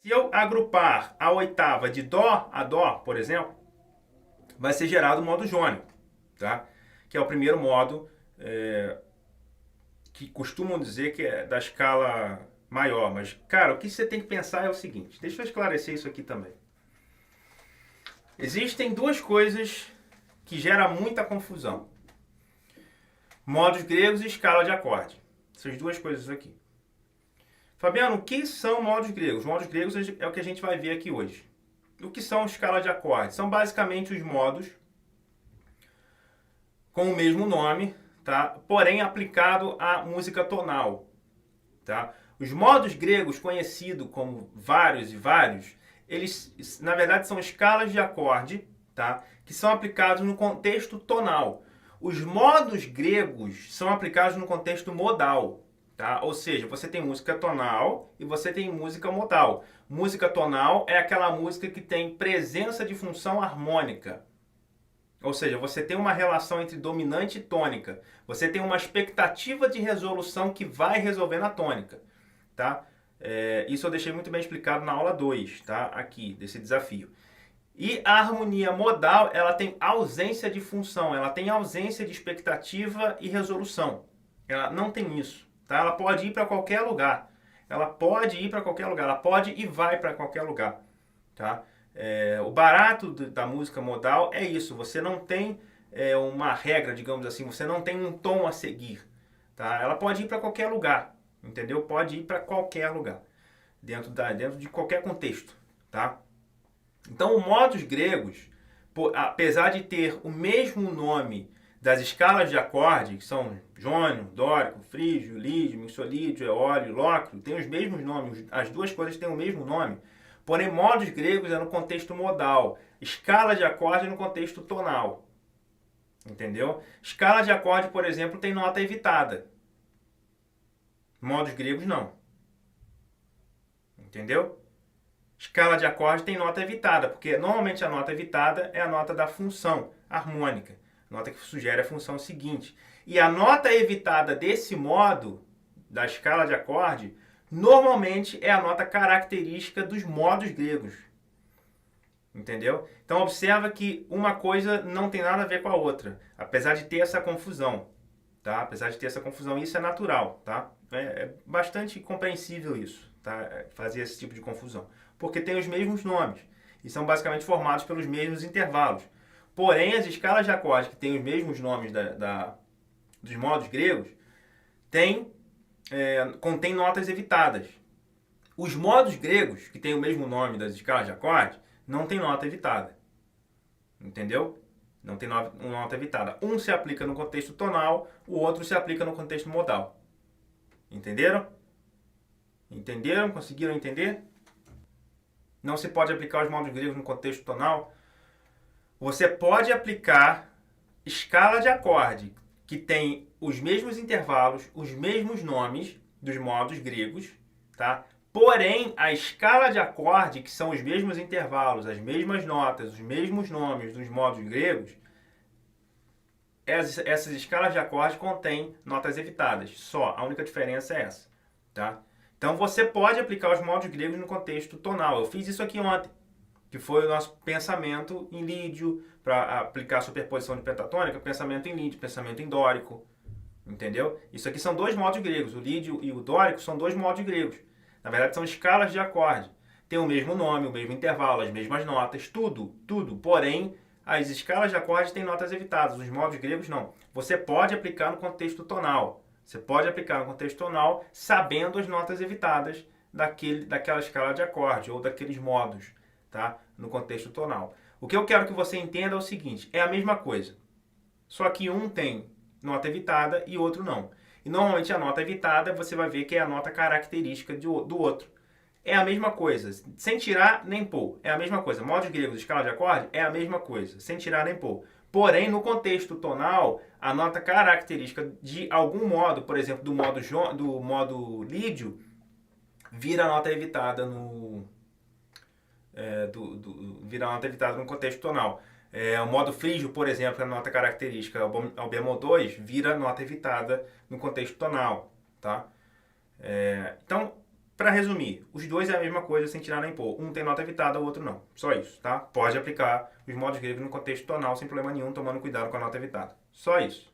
Se eu agrupar a oitava de Dó a Dó, por exemplo, vai ser gerado o modo jônico, tá? Que é o primeiro modo que costumam dizer que é da escala maior. Mas, cara, o que você tem que pensar é o seguinte: deixa eu esclarecer isso aqui também. Existem duas coisas que geram muita confusão: modos gregos e escala de acorde. Essas duas coisas aqui. Fabiano, o que são modos gregos? Modos gregos é o que a gente vai ver aqui hoje. O que são escala de acorde? São basicamente os modos com o mesmo nome, tá? Porém aplicado à música tonal. Tá? Os modos gregos, conhecidos como vários e vários, eles na verdade são escalas de acorde, tá? Que são aplicados no contexto tonal. Os modos gregos são aplicados no contexto modal. Tá? Ou seja, você tem música tonal e você tem música modal. Música tonal é aquela música que tem presença de função harmônica. Ou seja, você tem uma relação entre dominante e tônica. Você tem uma expectativa de resolução que vai resolver na tônica. Tá? Isso eu deixei muito bem explicado na aula 2, tá? Aqui, desse desafio. E a harmonia modal, ela tem ausência de função, ela tem ausência de expectativa e resolução. Ela não tem isso. Tá? Ela pode ir para qualquer lugar. Ela pode ir para qualquer lugar. Ela pode e vai para qualquer lugar. Tá? O barato da música modal é isso. Você não tem uma regra, digamos assim. Você não tem um tom a seguir. Tá? Ela pode ir para qualquer lugar. Entendeu? Pode ir para qualquer lugar. Dentro de qualquer contexto. Tá? Então, os modos gregos, apesar de ter o mesmo nome das escalas de acorde, que são jônio, dórico, frígio, lídio, mixolídio, eólio, lóquio, tem os mesmos nomes, as duas coisas têm o mesmo nome, porém modos gregos é no contexto modal, escala de acorde é no contexto tonal. Entendeu? Escala de acorde, por exemplo, tem nota evitada. Modos gregos não. Entendeu? Escala de acorde tem nota evitada, porque normalmente a nota evitada é a nota da função harmônica, nota que sugere a função seguinte. E a nota evitada desse modo, da escala de acorde, normalmente é a nota característica dos modos gregos. Entendeu? Então observa que uma coisa não tem nada a ver com a outra, apesar de ter essa confusão. Tá? Apesar de ter essa confusão, isso é natural. Tá? É bastante compreensível isso, tá? Fazer esse tipo de confusão. Porque tem os mesmos nomes e são basicamente formados pelos mesmos intervalos. Porém, as escalas de acorde que têm os mesmos nomes dos modos gregos contêm notas evitadas. Os modos gregos, que têm o mesmo nome das escalas de acorde, não tem nota evitada. Entendeu? Não tem nota evitada. Um se aplica no contexto tonal, o outro se aplica no contexto modal. Entenderam? Entenderam? Conseguiram entender? Não se pode aplicar os modos gregos no contexto tonal. Você pode aplicar escala de acorde, que tem os mesmos intervalos, os mesmos nomes dos modos gregos, tá? Porém, a escala de acorde, que são os mesmos intervalos, as mesmas notas, os mesmos nomes dos modos gregos, essas escalas de acorde contêm notas evitadas. Só, a única diferença é essa. Tá? Então você pode aplicar os modos gregos no contexto tonal. Eu fiz isso aqui ontem, que foi o nosso pensamento em lídio, para aplicar a superposição de pentatônica, pensamento em lídio, pensamento em dórico. Entendeu? Isso aqui são dois modos gregos. O lídio e o dórico são dois modos gregos. Na verdade, são escalas de acorde. Tem o mesmo nome, o mesmo intervalo, as mesmas notas, tudo. Porém, as escalas de acorde têm notas evitadas, os modos gregos não. Você pode aplicar no contexto tonal. Você pode aplicar no contexto tonal sabendo as notas evitadas daquela escala de acorde ou daqueles modos, tá? No contexto tonal. O que eu quero que você entenda é o seguinte, é a mesma coisa. Só que um tem nota evitada e outro não. E normalmente a nota evitada você vai ver que é a nota característica do outro. É a mesma coisa, sem tirar nem pôr. É a mesma coisa. Modos gregos, escala de acorde, é a mesma coisa, sem tirar nem pôr. Porém, no contexto tonal, a nota característica de algum modo, por exemplo, do modo lídio, vira a nota evitada vira a nota evitada no contexto tonal. O modo frígio, por exemplo, a nota característica ao bemol 2, vira nota evitada no contexto tonal. Tá? Então, para resumir, os dois é a mesma coisa sem tirar nem pôr. Um tem nota evitada, o outro não. Só isso, tá? Pode aplicar os modos gregos no contexto tonal sem problema nenhum, tomando cuidado com a nota evitada. Só isso.